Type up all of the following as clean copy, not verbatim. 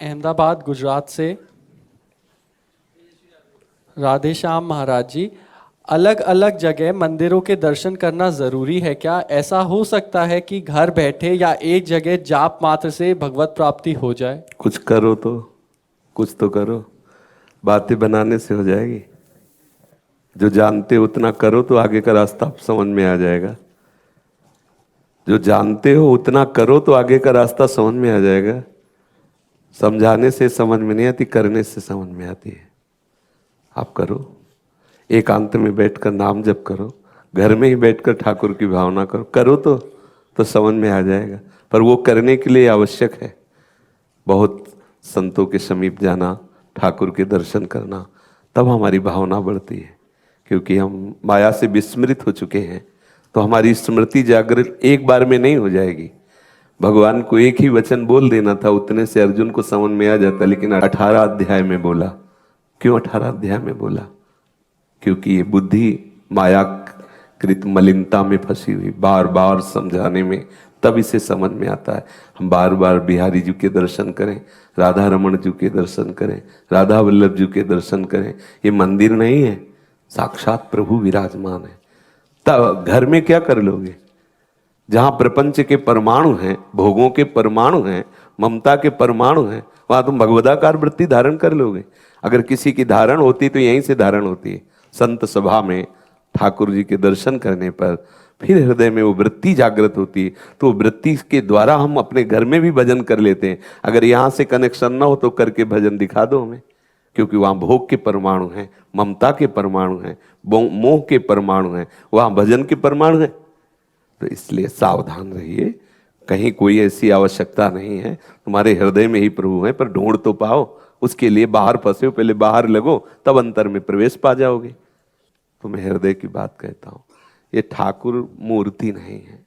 अहमदाबाद गुजरात से। राधे श्याम महाराज जी, अलग अलग जगह मंदिरों के दर्शन करना जरूरी है क्या? ऐसा हो सकता है कि घर बैठे या एक जगह जाप मात्र से भगवत प्राप्ति हो जाए? कुछ करो तो, कुछ तो करो। बातें बनाने से हो जाएगी? जो जानते हो उतना करो तो आगे का रास्ता समझ में आ जाएगा। जो जानते हो उतना करो तो आगे का रास्ता समझ में आ जाएगा। समझाने से समझ में नहीं आती, करने से समझ में आती है। आप करो, एकांत में बैठकर नाम जप करो, घर में ही बैठकर ठाकुर की भावना करो। करो तो समझ में आ जाएगा। पर वो करने के लिए आवश्यक है बहुत संतों के समीप जाना, ठाकुर के दर्शन करना, तब हमारी भावना बढ़ती है। क्योंकि हम माया से विस्मृत हो चुके हैं, तो हमारी स्मृति जागृत एक बार में नहीं हो जाएगी। भगवान को एक ही वचन बोल देना था, उतने से अर्जुन को समझ में आ जाता, लेकिन 18 अध्याय में बोला। क्यों 18 अध्याय में बोला? क्योंकि ये बुद्धि माया कृत मलिनता में फंसी हुई, बार बार समझाने में तब इसे समझ में आता है। हम बार बार बिहारी जी के दर्शन करें, राधा रमन जी के दर्शन करें, राधा वल्लभ जी के दर्शन करें। ये मंदिर नहीं है, साक्षात प्रभु विराजमान है। तब घर में क्या कर लोगे? जहां प्रपंच के परमाणु हैं, भोगों के परमाणु हैं, ममता के परमाणु हैं, वहां तुम भगवदाकार वृत्ति धारण कर लोगे। अगर किसी की धारण होती तो यहीं से धारण होती है, संत सभा में ठाकुर जी के दर्शन करने पर। फिर हृदय में वो वृत्ति जागृत होती है, तो वृत्ति के द्वारा हम अपने घर में भी भजन कर लेते हैं। अगर यहाँ से कनेक्शन ना हो तो करके भजन दिखा दो हमें, क्योंकि वहाँ भोग के परमाणु हैं, ममता के परमाणु हैं, मोह के परमाणु हैं, वहाँ भजन के परमाणु हैं। तो इसलिए सावधान रहिए, कहीं कोई ऐसी आवश्यकता नहीं है। तुम्हारे हृदय में ही प्रभु है, पर ढूंढ तो पाओ। उसके लिए बाहर फंसे हो, पहले बाहर लगो, तब अंतर में प्रवेश पा जाओगे। तो मैं हृदय की बात कहता हूँ, ये ठाकुर मूर्ति नहीं है,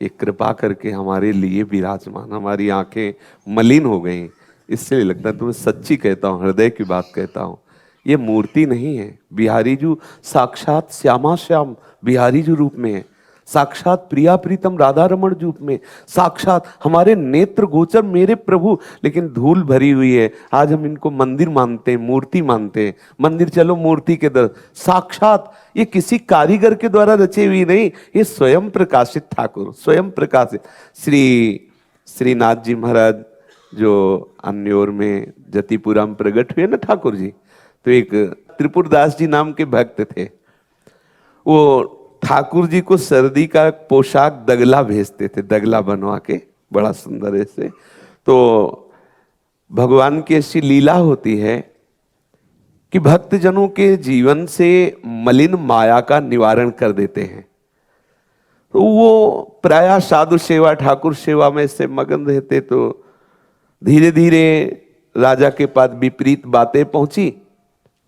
ये कृपा करके हमारे लिए विराजमान। हमारी आंखें मलिन हो गई, इससे लगता है, तुम्हें सच्ची कहता हूँ, हृदय की बात कहता हूँ, ये मूर्ति नहीं है। बिहारी जू साक्षात श्यामा श्याम बिहारी जू रूप में है, साक्षात प्रिया प्रीतम राधा रमण रूप में, साक्षात हमारे नेत्र गोचर मेरे प्रभु। लेकिन धूल भरी हुई है, आज हम इनको मंदिर मानते हैं, मूर्ति मानते हैं। मंदिर चलो मूर्ति के दर, साक्षात ये किसी कारीगर के द्वारा रची हुई नहीं, ये स्वयं प्रकाशित ठाकुर, स्वयं प्रकाशित श्रीनाथ जी महाराज जो अन्योर में जतिपुरा में प्रकट हुए ना ठाकुर जी। तो एक त्रिपुरदास जी नाम के भक्त थे, वो ठाकुर जी को सर्दी का पोशाक दगला भेजते थे, दगला बनवा के बड़ा सुंदर ऐसे। तो भगवान की ऐसी लीला होती है कि भक्तजनों के जीवन से मलिन माया का निवारण कर देते हैं। तो वो प्रायः साधु सेवा ठाकुर सेवा में से मगन रहते। तो धीरे धीरे राजा के पास विपरीत बातें पहुंची।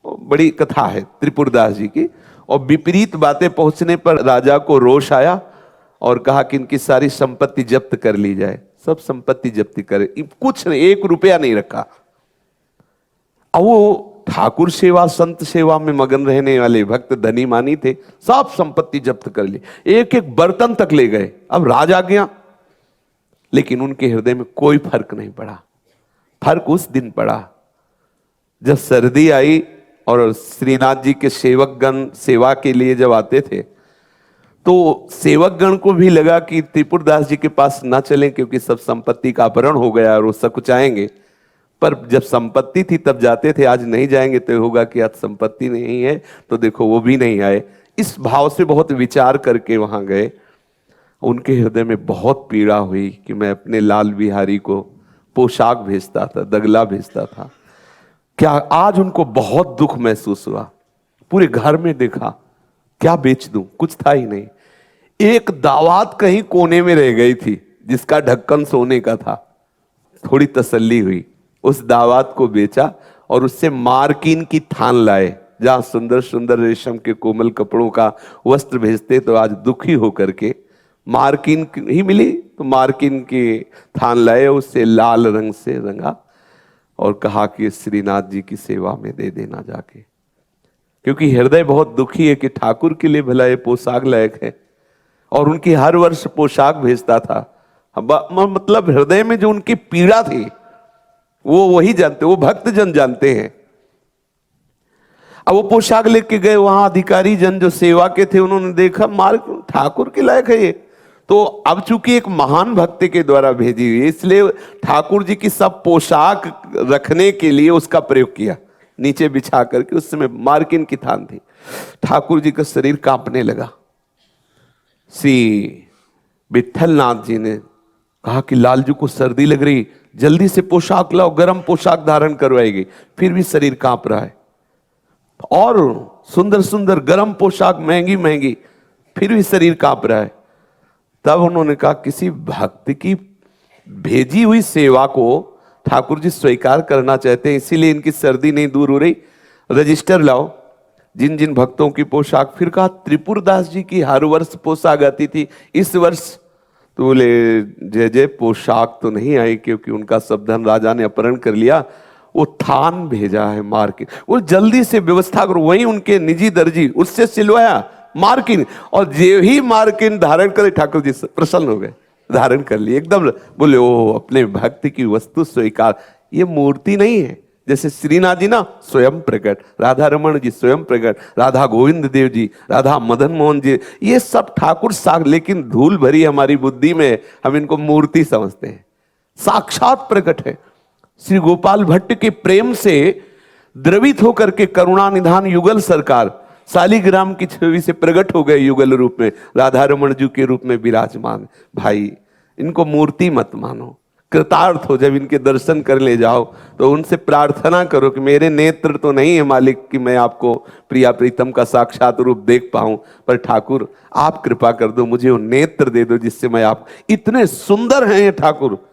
बड़ी कथा है त्रिपुरदास जी की। और विपरीत बातें पहुंचने पर राजा को रोष आया और कहा कि इनकी सारी संपत्ति जब्त कर ली जाए। सब संपत्ति जब्त करे, कुछ नहीं, 1 रुपया नहीं रखा। अब वो ठाकुर सेवा संत सेवा में मगन रहने वाले भक्त धनी मानी थे, सब संपत्ति जब्त कर ली, एक एक बर्तन तक ले गए। अब राजा गया, लेकिन उनके हृदय में कोई फर्क नहीं पड़ा। फर्क उस दिन पड़ा जब सर्दी आई और श्रीनाथ जी के सेवकगण सेवा के लिए जब आते थे, तो सेवकगण को भी लगा कि त्रिपुरदास जी के पास ना चलें, क्योंकि सब संपत्ति का अपहरण हो गया और वो सकुचाएंगे। पर जब संपत्ति थी तब जाते थे, आज नहीं जाएंगे तो होगा कि आज संपत्ति नहीं है। तो देखो वो भी नहीं आए। इस भाव से बहुत विचार करके वहां गए। उनके हृदय में बहुत पीड़ा हुई कि मैं अपने लाल बिहारी को पोशाक भेजता था, दगला भेजता था, क्या आज उनको बहुत दुख महसूस हुआ। पूरे घर में देखा, क्या बेच दूं, कुछ था ही नहीं। एक दावात कहीं कोने में रह गई थी जिसका ढक्कन सोने का था। थोड़ी तसल्ली हुई, उस दावात को बेचा और उससे मार्किन की थान लाए, जहां सुंदर सुंदर रेशम के कोमल कपड़ों का वस्त्र भेजते। तो आज दुखी होकर के मार्किन ही मिली, तो मार्किन की थान लाए, उससे लाल रंग से रंगा और कहा कि श्रीनाथ जी की सेवा में दे देना जाके। क्योंकि हृदय बहुत दुखी है कि ठाकुर के लिए भला ये पोशाक लायक है, और उनकी हर वर्ष पोशाक भेजता था। मतलब हृदय में जो उनकी पीड़ा थी वो वही जानते, वो भक्त जन जानते हैं। अब वो पोशाक लेके गए, वहां अधिकारी जन जो सेवा के थे उन्होंने देखा मार्ग ठाकुर के लायक है ये, तो अब चूंकि एक महान भक्त के द्वारा भेजी हुई है, इसलिए ठाकुर जी की सब पोशाक रखने के लिए उसका प्रयोग किया, नीचे बिछा करके। उस समय मार्किन की थान थी। ठाकुर जी का शरीर कांपने लगा। श्री विठल नाथ जी ने कहा कि लालजू को सर्दी लग रही, जल्दी से पोशाक लाओ, गर्म पोशाक धारण करवाएगी। फिर भी शरीर कांप रहा है, और सुंदर सुंदर गर्म पोशाक महंगी महंगी, फिर भी शरीर कांप रहा है। तब उन्होंने कहा किसी भक्त की भेजी हुई सेवा को ठाकुर जी स्वीकार करना चाहते हैं, इसीलिए इनकी सर्दी नहीं दूर हो रही, रजिस्टर लाओ जिन जिन भक्तों की पोशाक। फिर कहा त्रिपुरदास जी की हर वर्ष पोशाक आती थी, इस वर्ष तो बोले जय जय पोशाक तो नहीं आई, क्योंकि उनका सब धन राजा ने अपहरण कर लिया। वो थान भेजा है मार्किन, वो जल्दी से व्यवस्था करो। वहीं उनके निजी दर्जी उससे सिलवाया मार्किन, और जे ही मार्किन धारण करे ठाकुर जी प्रसन्न हो गए, धारण कर लिए एकदम। बोले ओ अपने भक्त की वस्तु स्वीकार। ये मूर्ति नहीं है, जैसे श्रीनाथ जी ना स्वयं प्रकट, राधा रमन जी स्वयं प्रकट, राधा गोविंद देव जी, राधा मदन मोहन जी, ये सब ठाकुर साख, लेकिन धूल भरी हमारी बुद्धि में हम इनको मूर्ति समझते हैं। साक्षात प्रकट है। श्री गोपाल भट्ट के प्रेम से द्रवित होकर के करुणा निधान युगल सरकार शालिग्राम की छवि से प्रकट हो गए, युगल रूप में राधा रमन जी के रूप में विराजमान। भाई इनको मूर्ति मत मानो, कृतार्थ हो। जब इनके दर्शन कर ले जाओ तो उनसे प्रार्थना करो कि मेरे नेत्र तो नहीं है मालिक कि मैं आपको प्रिया प्रीतम का साक्षात रूप देख पाऊं, पर ठाकुर आप कृपा कर दो, मुझे वो नेत्र दे दो जिससे मैं आप, इतने सुंदर हैं ये ठाकुर,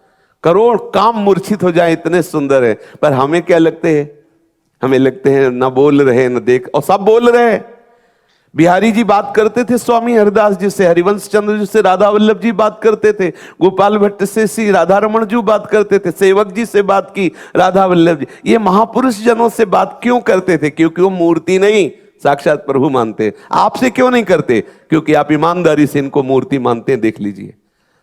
करोड़ काम मूर्छित हो जाए, इतने सुंदर है। पर हमें क्या लगते हैं, हमें लगते हैं न बोल रहे न देख, और सब बोल रहे हैं। बिहारी जी बात करते थे स्वामी हरिदास जी से, हरिवंश चंद्र जी से राधा वल्लभ जी बात करते थे, गोपाल भट्ट से श्री राधा रमन जी बात करते थे, सेवक जी से बात की राधा वल्लभ जी। ये महापुरुष जनों से बात क्यों करते थे? क्योंकि वो मूर्ति नहीं साक्षात प्रभु मानते। आपसे क्यों नहीं करते? क्योंकि आप ईमानदारी से इनको मूर्ति मानते हैं। देख लीजिए,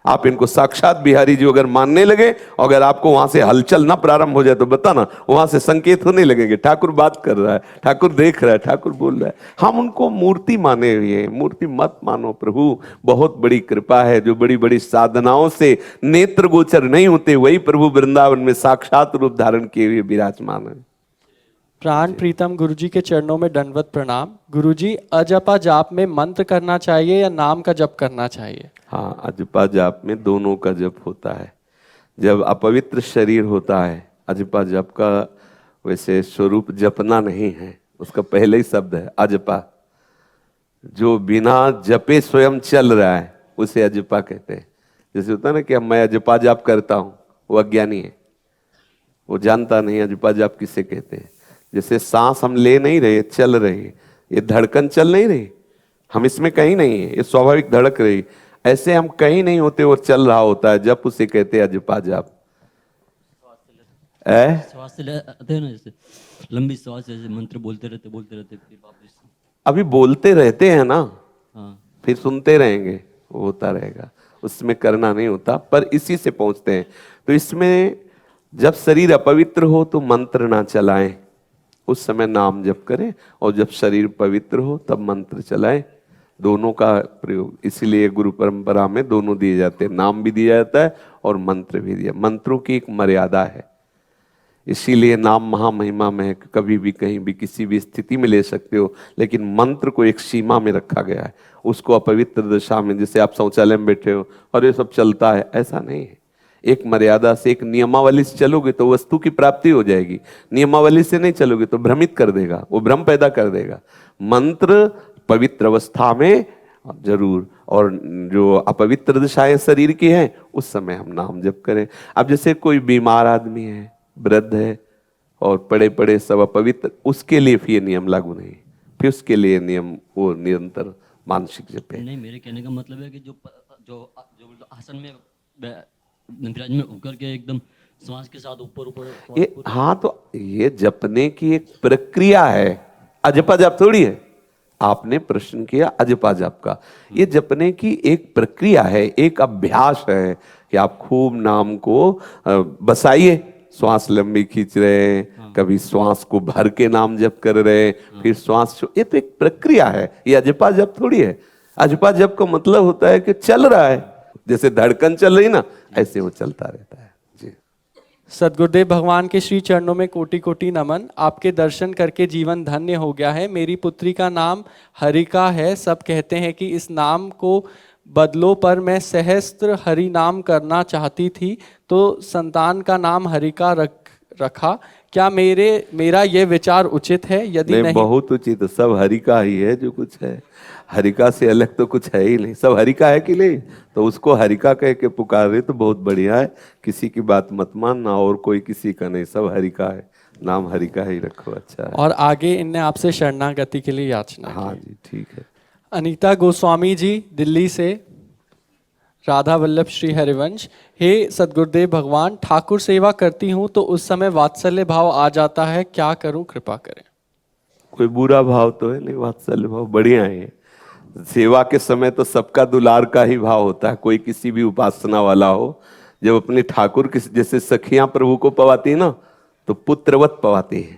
आप इनको साक्षात बिहारी जी अगर मानने लगे, अगर आपको वहां से हलचल ना प्रारंभ हो जाए तो बताना, वहां से संकेत होने लगेंगे ठाकुर बात कर रहा है, ठाकुर देख रहा है, ठाकुर बोल रहा है। हम उनको मूर्ति माने हुए हैं। मूर्ति मत मानो। प्रभु बहुत बड़ी कृपा है, जो बड़ी बड़ी साधनाओं से नेत्र गोचर नहीं होते, वही प्रभु वृंदावन में साक्षात रूप धारण किए हुए विराजमान है। प्राण प्रीतम गुरुजी के चरणों में दंडवत प्रणाम। गुरुजी, अजपा जाप में मंत्र करना चाहिए या नाम का जप करना चाहिए? हाँ, अजपा जाप में दोनों का जप होता है। जब अपवित्र शरीर होता है, अजपा जप का वैसे स्वरूप जपना नहीं है, उसका पहले ही शब्द है अजपा। जो बिना जपे स्वयं चल रहा है उसे अजपा कहते हैं। जैसे होता है ना कि मैं अजपा जाप करता हूँ, वो अज्ञानी है, वो जानता नहीं अजपा जाप किसे कहते हैं। जैसे सांस हम ले नहीं रहे, चल रहे, ये धड़कन चल नहीं रही, हम इसमें कहीं नहीं है, ये स्वाभाविक धड़क रही, ऐसे हम कहीं नहीं होते, वो चल रहा होता है, जब उसे कहते हैं अजपा जाप। श्वास लेते हैं ना, जैसे लंबी श्वास, जैसे मंत्र बोलते रहते फिर वापस अभी बोलते रहते हैं ना, हाँ, फिर सुनते रहेंगे, वो होता रहेगा, उसमें करना नहीं होता, पर इसी से पहुंचते हैं। तो इसमें जब शरीर अपवित्र हो तो मंत्र ना चलाएं, उस समय नाम जप करें, और जब शरीर पवित्र हो तब मंत्र चलाएं। दोनों का प्रयोग, इसीलिए गुरु परंपरा में दोनों दिए जाते हैं, नाम भी दिया जाता है और मंत्र भी दिया। मंत्रों की एक मर्यादा है, इसीलिए नाम महामहिमा में है, कभी भी कहीं भी किसी भी स्थिति में ले सकते हो, लेकिन मंत्र को एक सीमा में रखा गया है। उसको अपवित्र दशा में, जैसे आप शौचालय में बैठे हो और ये सब चलता है, ऐसा नहीं है। एक मर्यादा से, एक नियमावली से चलोगे तो वस्तु की प्राप्ति हो जाएगी, नियमावली से नहीं चलोगे तो भ्रमित कर देगा, वो भ्रम पैदा कर देगा। मंत्र पवित्र अवस्था में जरूर, और जो अपवित्र दशाएं शरीर की हैं उस समय हम नाम जप करें। अब जैसे कोई बीमार आदमी है, वृद्ध है और पड़े पड़े सब अपवित्र, उसके लिए फिर ये नियम लागू नहीं, फिर उसके लिए नियम वो निरंतर मानसिक जप है। नहीं, मेरे कहने का मतलब है कि जो जो जो आसन में विराजमान होकर के एकदम श्वास के साथ ऊपर ऊपर ये, हाँ, तो ये जपने की एक प्रक्रिया है, अजपा जाप थोड़ी है। आपने प्रश्न किया अजपा जाप का, ये जपने की एक प्रक्रिया है, एक अभ्यास है कि आप खूब नाम को बसाइए, श्वास लंबी खींच रहे हैं, कभी श्वास को भर के नाम जप कर रहे हैं, फिर श्वास ये तो एक प्रक्रिया है, ये अजपा जप थोड़ी है। अजपा जप का मतलब होता है कि चल रहा है, जैसे धड़कन चल रही ना, ऐसे वो चलता रहता है जी। सदगुरुदेव भगवान के श्री चरणों में कोटि कोटि नमन। आपके दर्शन करके जीवन धन्य हो गया है। मेरी पुत्री का नाम हरिका है। सब कहते हैं कि इस नाम को बदलो, पर मैं सहस्त्र हरि नाम करना चाहती थी तो संतान का नाम हरिका रखा। क्या मेरा ये विचार उचित है? यदि नहीं बहुत उचित, सब हरिका ही है जो कुछ है। हरिका से अलग तो कुछ है ही नहीं, सब हरिका है कि नहीं, तो उसको हरिका कह के पुकारे तो बहुत बढ़िया है। किसी की बात मत मानना, और कोई किसी का नहीं, सब हरिका है, नाम हरिका ही रखो, अच्छा है। और आगे इनने आपसे शरणागति के लिए याचना की। हाँ जी, ठीक है। अनीता गोस्वामी जी दिल्ली से, राधा वल्लभ श्री हरिवंश। हे सदगुरुदेव भगवान, ठाकुर सेवा करती हूँ तो उस समय वात्सल्य भाव आ जाता है, क्या करूँ, कृपा करें। कोई बुरा भाव तो है नहीं, वात्सल्य भाव बढ़िया है। सेवा के समय तो सबका दुलार का ही भाव होता है। कोई किसी भी उपासना वाला हो, जब अपने ठाकुर के जैसे सखियां प्रभु को पवाती है ना, तो पुत्रवत पवाती है,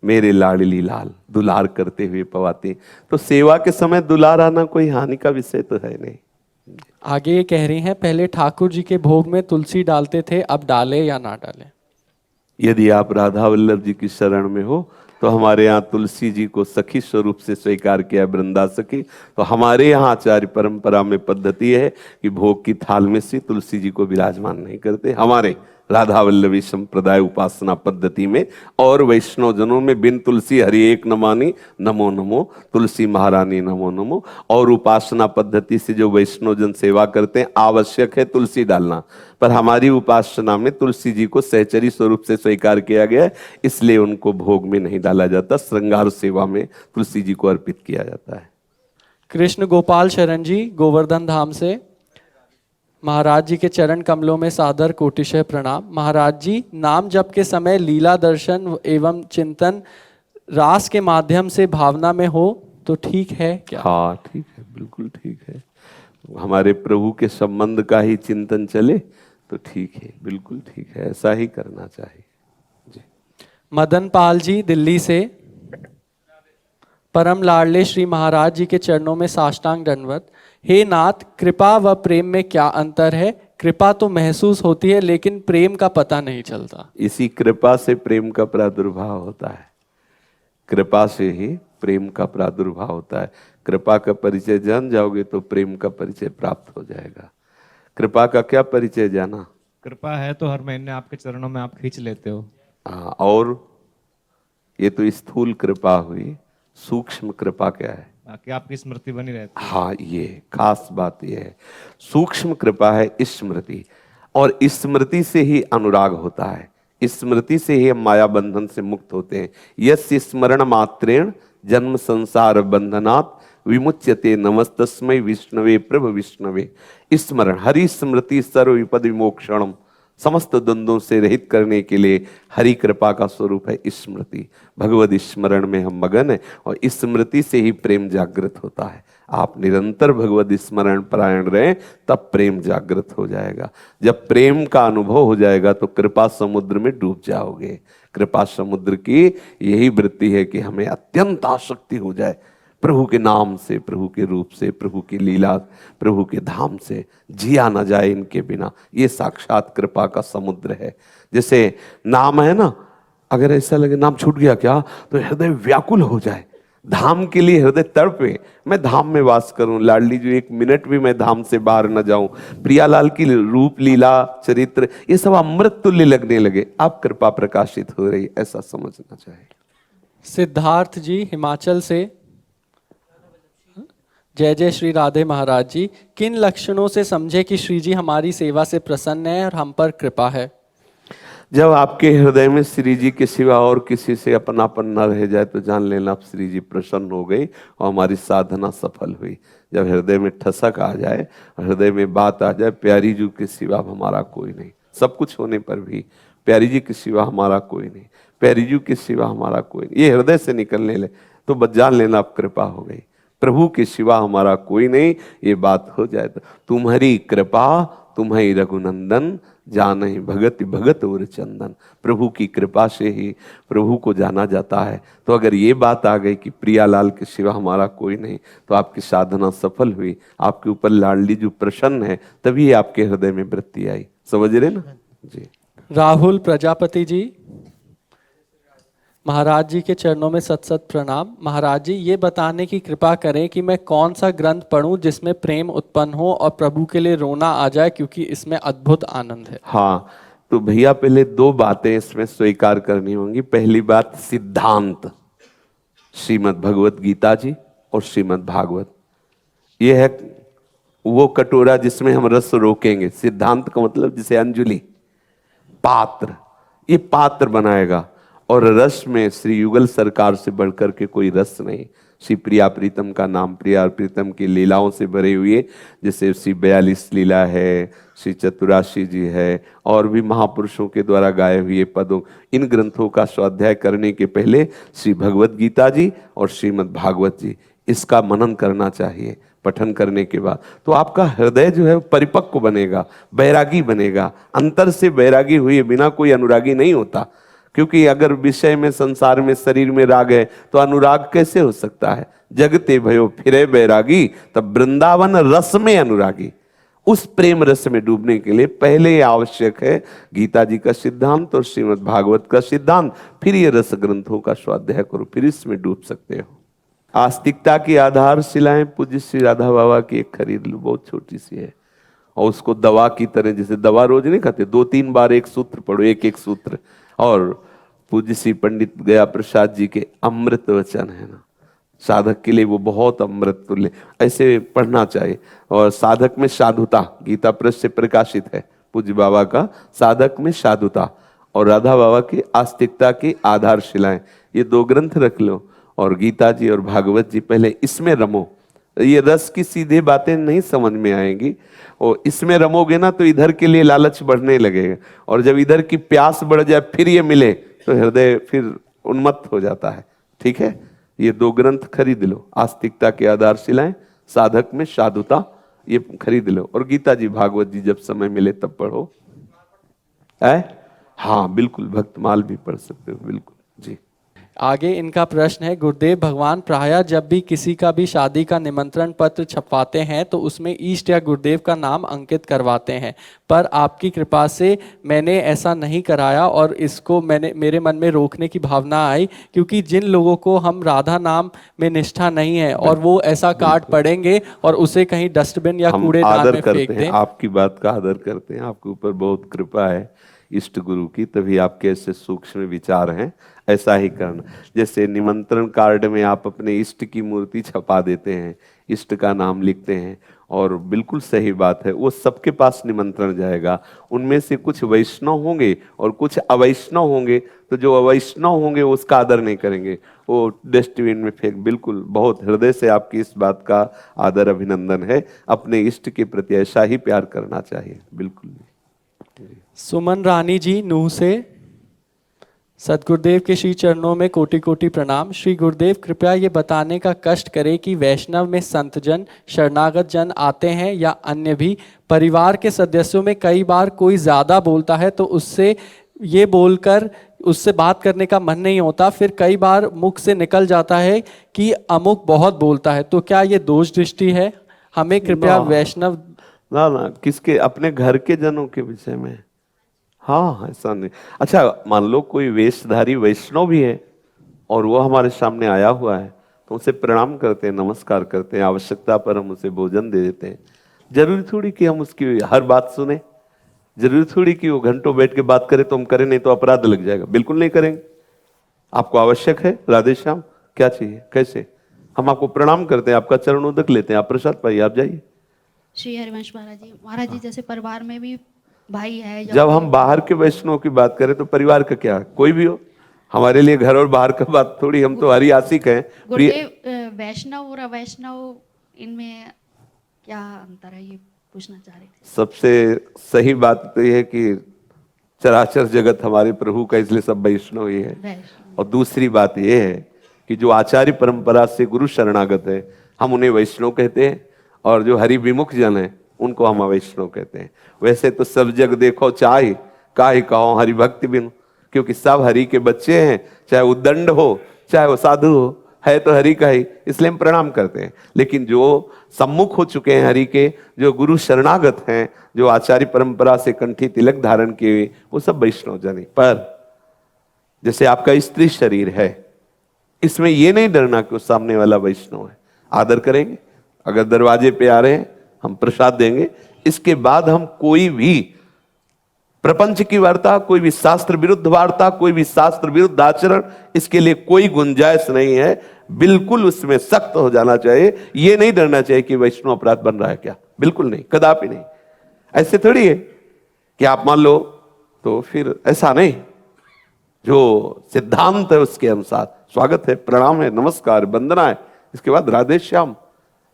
मेरे लाडली लाल, दुलार करते हुए पवाती। तो सेवा के समय दुलार आना कोई हानि का विषय तो है नहीं। आगे ये कह रही हैं, पहले ठाकुर जी के भोग में तुलसी डालते थे, अब डालें या ना डालें? यदि आप राधा वल्लभ जी की शरण में हो तो हमारे यहाँ तुलसी जी को सखी स्वरूप से स्वीकार किया, वृंदा सखी। तो हमारे यहाँ आचार्य परंपरा में पद्धति है कि भोग की थाल में से तुलसी जी को विराजमान नहीं करते, हमारे राधा वल्लभी संप्रदाय उपासना पद्धति में। और वैष्णव जनों में बिन तुलसी हरि एक नमानी, नमो नमो, तुलसी महारानी नमो नमो। और उपासना पद्धति से जो वैष्णव जन सेवा करते हैं, आवश्यक है तुलसी डालना, पर हमारी उपासना में तुलसी जी को सहचरी स्वरूप से स्वीकार किया गया है, इसलिए उनको भोग में नहीं डाला जाता, श्रृंगार सेवा में तुलसी जी को अर्पित किया जाता है। कृष्ण गोपाल शरण जी गोवर्धन धाम से, महाराज जी के चरण कमलों में सादर कोटिशय प्रणाम। महाराज जी, नाम जप के समय लीला दर्शन एवं चिंतन रास के माध्यम से भावना में हो तो ठीक है क्या? हाँ ठीक है, बिल्कुल ठीक है। हमारे प्रभु के संबंध का ही चिंतन चले तो ठीक है, बिल्कुल ठीक है, ऐसा ही करना चाहिए जी। मदन पाल जी दिल्ली से, परम लाडले श्री महाराज जी के चरणों में साष्टांग दंडवत। हे नाथ, कृपा व प्रेम में क्या अंतर है? कृपा तो महसूस होती है लेकिन प्रेम का पता नहीं चलता। इसी कृपा से प्रेम का प्रादुर्भाव होता है, कृपा से ही प्रेम का प्रादुर्भाव होता है। कृपा का परिचय जान जाओगे तो प्रेम का परिचय प्राप्त हो जाएगा। कृपा का क्या परिचय जाना? कृपा है तो हर महीने आपके चरणों में आप खींच लेते हो। हाँ, और ये तो स्थूल कृपा हुई, सूक्ष्म कृपा क्या है? कि आपकी स्मृति बनी रहती है। हाँ, ये खास बात ये है। सूक्ष्म कृपा है स्मृति, और स्मृति से ही अनुराग होता है, स्मृति से ही हम माया बंधन से मुक्त होते हैं। यस्य स्मरण मात्रेण जन्म संसार बंधनात् विमुच्यते, नमस्तस्मै विष्णवे प्रभ विष्णवे। स्मरण, हरि स्मृति सर्व विपद विमोक्षणम, समस्त द्वंद्वों से रहित करने के लिए हरि कृपा का स्वरूप है स्मृति। भगवद स्मरण में हम मगन हैं और स्मृति से ही प्रेम जागृत होता है। आप निरंतर भगवद स्मरण परायण रहें, तब प्रेम जागृत हो जाएगा। जब प्रेम का अनुभव हो जाएगा तो कृपा समुद्र में डूब जाओगे। कृपा समुद्र की यही वृत्ति है कि हमें अत्यंत आसक्ति हो जाए प्रभु के नाम से, प्रभु के रूप से, प्रभु की लीला, प्रभु के धाम से, जिया ना जाए इनके बिना। ये साक्षात कृपा का समुद्र है। जैसे नाम है ना, अगर ऐसा लगे नाम छूट गया क्या, तो हृदय व्याकुल हो जाए, धाम के लिए हृदय तड़पे, मैं धाम में वास करूं, लाडली जी एक मिनट भी मैं धाम से बाहर न जाऊं, प्रियालाल की रूप लीला चरित्र ये सब अमृत तुल्य लगने लगे। आप कृपा प्रकाशित हो रही, ऐसा समझना चाहिए। सिद्धार्थ जी हिमाचल से, जय जय श्री राधे महाराज जी, किन लक्षणों से समझे कि श्री जी हमारी सेवा से प्रसन्न है और हम पर कृपा है? जब आपके हृदय में श्री जी के सिवा और किसी से अपनापन न रह जाए तो जान लेना आप श्री जी प्रसन्न हो गई और हमारी साधना सफल हुई। जब हृदय में ठसक आ जाए, हृदय में बात आ जाए, प्यारी जी के सिवा हमारा कोई नहीं, सब कुछ होने पर भी प्यारी जी के सिवा हमारा कोई नहीं, प्यारी जी के सिवा हमारा कोई नहीं, ये हृदय से निकलने ले तो बस जान लेना आप कृपा हो गई। प्रभु के सिवा हमारा कोई नहीं, ये बात हो जाए तो तुम्हारी कृपा, तुम्हारी रघुनंदन, जानहि भगति भगत और चंदन। प्रभु की कृपा से ही प्रभु को जाना जाता है। तो अगर ये बात आ गई कि प्रियालाल के सिवा हमारा कोई नहीं, तो आपकी साधना सफल हुई, आपके ऊपर लाडली जो प्रसन्न है, तभी आपके हृदय में वृत्ति आई। समझ रहे ना जी। राहुल प्रजापति जी, महाराज जी के चरणों में सत सत प्रणाम। महाराज जी, ये बताने की कृपा करें कि मैं कौन सा ग्रंथ पढूं जिसमें प्रेम उत्पन्न हो और प्रभु के लिए रोना आ जाए, क्योंकि इसमें अद्भुत आनंद है। हाँ, तो भैया पहले दो बातें इसमें स्वीकार करनी होंगी। पहली बात, सिद्धांत श्रीमद् भगवत गीता जी और श्रीमद् भागवत, ये है वो कटोरा जिसमें हम रस रोकेंगे। सिद्धांत का मतलब जिसे अंजलि, पात्र, ये पात्र बनाएगा। और रस में श्री युगल सरकार से बढ़कर के कोई रस नहीं। श्री प्रिया प्रीतम का नाम, प्रिया प्रीतम की लीलाओं से भरे हुए, जैसे श्री 42 लीला है, श्री चतुराशी जी है, और भी महापुरुषों के द्वारा गाए हुए पदों, इन ग्रंथों का स्वाध्याय करने के पहले श्री भगवत गीता जी और श्रीमद् भागवत जी, इसका मनन करना चाहिए। पठन करने के बाद तो आपका हृदय जो है परिपक्व बनेगा, बैरागी बनेगा। अंतर से बैरागी हुए बिना कोई अनुरागी नहीं होता। क्योंकि अगर विषय में, संसार में, शरीर में राग है तो अनुराग कैसे हो सकता है। जगते भयो फिरे बैरागी, तब वृंदावन रस में अनुरागी। उस प्रेम रस में डूबने के लिए पहले आवश्यक है गीता जी का सिद्धांत और श्रीमद् भागवत का सिद्धांत, फिर ये रस ग्रंथों का स्वाध्याय करो, फिर इसमें डूब सकते हो। आस्तिकता की आधारशिलाएं पूज्य श्री राधा बाबा की एक खरीद लो, बहुत छोटी सी है, और उसको दवा की तरह, जैसे दवा रोज नहीं खाते, 2-3 बार एक सूत्र पढ़ो, एक सूत्र। और पूज्य श्री पंडित गया प्रसाद जी के अमृत वचन है ना, साधक के लिए वो बहुत अमृत तुल्य, ऐसे पढ़ना चाहिए। और साधक में साधुता, गीता प्रेस से प्रकाशित है पूज्य बाबा का साधक में साधुता, और राधा बाबा की आस्तिकता की आधारशिलाएं, ये 2 ग्रंथ रख लो। और गीता जी और भागवत जी, पहले इसमें रमो। ये रस की सीधे बातें नहीं समझ में आएंगी, और इसमें रमोगे ना तो इधर के लिए लालच बढ़ने लगेगा, और जब इधर की प्यास बढ़ जाए फिर ये मिले तो हृदय फिर उन्मत्त हो जाता है। ठीक है, ये 2 ग्रंथ खरीद लो, आस्तिकता के आधारशिलाएं, साधक में साधुता, ये खरीद लो। और गीता जी भागवत जी जब समय मिले तब पढ़ो। हाँ बिल्कुल, भक्तमाल भी पढ़ सकते हो, बिल्कुल जी। आगे इनका प्रश्न है, गुरुदेव भगवान प्रायः जब भी किसी का भी शादी का निमंत्रण पत्र छपवाते हैं तो उसमें ईष्ट या गुरुदेव का नाम अंकित करवाते हैं, पर आपकी कृपा से मैंने ऐसा नहीं कराया, और इसको मेरे मन में रोकने की भावना आई, क्योंकि जिन लोगों को हम राधा नाम में निष्ठा नहीं है और वो ऐसा कार्ड पढ़ेंगे और उसे कहीं डस्टबिन या कूड़ेदान में फेंक दें। आपकी बात का आदर करते हैं, आपके ऊपर बहुत कृपा है इष्ट गुरु की, तभी आपके ऐसे सूक्ष्म विचार हैं। ऐसा ही करना, जैसे निमंत्रण कार्ड में आप अपने इष्ट की मूर्ति छपा देते हैं, इष्ट का नाम लिखते हैं, और बिल्कुल सही बात है, वो सबके पास निमंत्रण जाएगा। उनमें से कुछ वैष्णव होंगे और कुछ अवैष्णव होंगे, तो जो अवैष्णव होंगे उसका आदर नहीं करेंगे, वो डस्टबिन में फेंक। बिल्कुल, बहुत हृदय से आपकी इस बात का आदर, अभिनंदन है। अपने इष्ट के प्रति ऐसा ही प्यार करना चाहिए, बिल्कुल। सुमन रानी जी नूह से, सतगुरुदेव के श्री चरणों में कोटि कोटि प्रणाम। श्री गुरुदेव कृपया ये बताने का कष्ट करें कि वैष्णव में संतजन, शरणागत जन आते हैं या अन्य भी, परिवार के सदस्यों में कई बार कोई ज़्यादा बोलता है तो उससे ये बोलकर उससे बात करने का मन नहीं होता, फिर कई बार मुख से निकल जाता है कि अमुक बहुत बोलता है, तो क्या ये दोष दृष्टि है? हमें कृपया वैष्णव ना किसके, अपने घर के जनों के विषय में। हाँ, ऐसा नहीं। अच्छा, मान लो कोई वेशधारी वैष्णव भी है और वो हमारे सामने आया हुआ है, तो उसे प्रणाम करते हैं, नमस्कार करते हैं, आवश्यकता पर हम उसे भोजन दे देते हैं। जरूरी थोड़ी कि हम उसकी हर बात सुने, जरूरी थोड़ी कि वो घंटों बैठ के बात करे तो हम करें, नहीं तो अपराध लग जाएगा। बिल्कुल नहीं करेंगे। आपको आवश्यक है राधे श्याम, क्या चाहिए, कैसे? हम आपको प्रणाम करते हैं, आपका चरणोदक लेते हैं, आप प्रसाद पाइए, आप जाइए। श्री हरिवंश महाराज जी जैसे परिवार में भी भाई है, जब हम बाहर के वैष्णव की बात करें तो परिवार का क्या, कोई भी हो, हमारे लिए घर और बाहर का बात थोड़ी, हम तो हरियासिक हैं। गुरुदेव, वैष्णव और अवैष्णव इनमें क्या अंतर है, ये पूछना चाह रही थी। सबसे सही बात तो यह है कि चराचर जगत हमारे प्रभु का, इसलिए सब वैष्णव ही है। और दूसरी बात यह है कि जो आचार्य परंपरा से गुरु शरणागत है, हम उन्हें वैष्णव कहते हैं, और जो हरि विमुख जन है उनको हम वैष्णव कहते हैं। वैसे तो सब जग देखो चाहे काहे कहो हरि भक्ति बिनु, क्योंकि सब हरि के बच्चे हैं, चाहे वो दंड हो चाहे वो साधु हो, है तो हरि का ही, इसलिए हम प्रणाम करते हैं। लेकिन जो सम्मुख हो चुके हैं हरि के, जो गुरु शरणागत हैं, जो आचार्य परंपरा से कंठी तिलक धारण किए हुए, वो सब वैष्णव जन हैं। पर जैसे आपका स्त्री शरीर है, इसमें ये नहीं डरना कि उस सामने वाला वैष्णव है, आदर करेंगे। अगर दरवाजे पे आ रहे हैं हम प्रसाद देंगे, इसके बाद हम कोई भी प्रपंच की वार्ता, कोई भी शास्त्र विरुद्ध वार्ता, कोई भी शास्त्र विरुद्ध आचरण, इसके लिए कोई गुंजाइश नहीं है। बिल्कुल उसमें सख्त हो जाना चाहिए। ये नहीं डरना चाहिए कि वैष्णव अपराध बन रहा है क्या, बिल्कुल नहीं, कदापि नहीं। ऐसे थोड़ी है कि आप मान लो तो फिर ऐसा नहीं। जो सिद्धांत है उसके अनुसार स्वागत है, प्रणाम है, नमस्कार, वंदना है, इसके बाद राधे श्याम।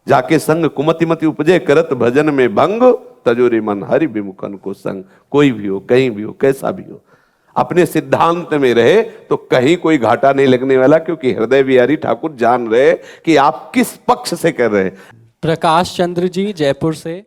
जाके संग कुमति मति उपजे करत भजन में भंग, तजोरी मन हरि विमुखन को संग। कोई भी हो, कहीं भी हो, कैसा भी हो, अपने सिद्धांत में रहे तो कहीं कोई घाटा नहीं लगने वाला, क्योंकि हृदय बिहारी ठाकुर जान रहे कि आप किस पक्ष से कर रहे हैं। प्रकाश चंद्र जी जयपुर से।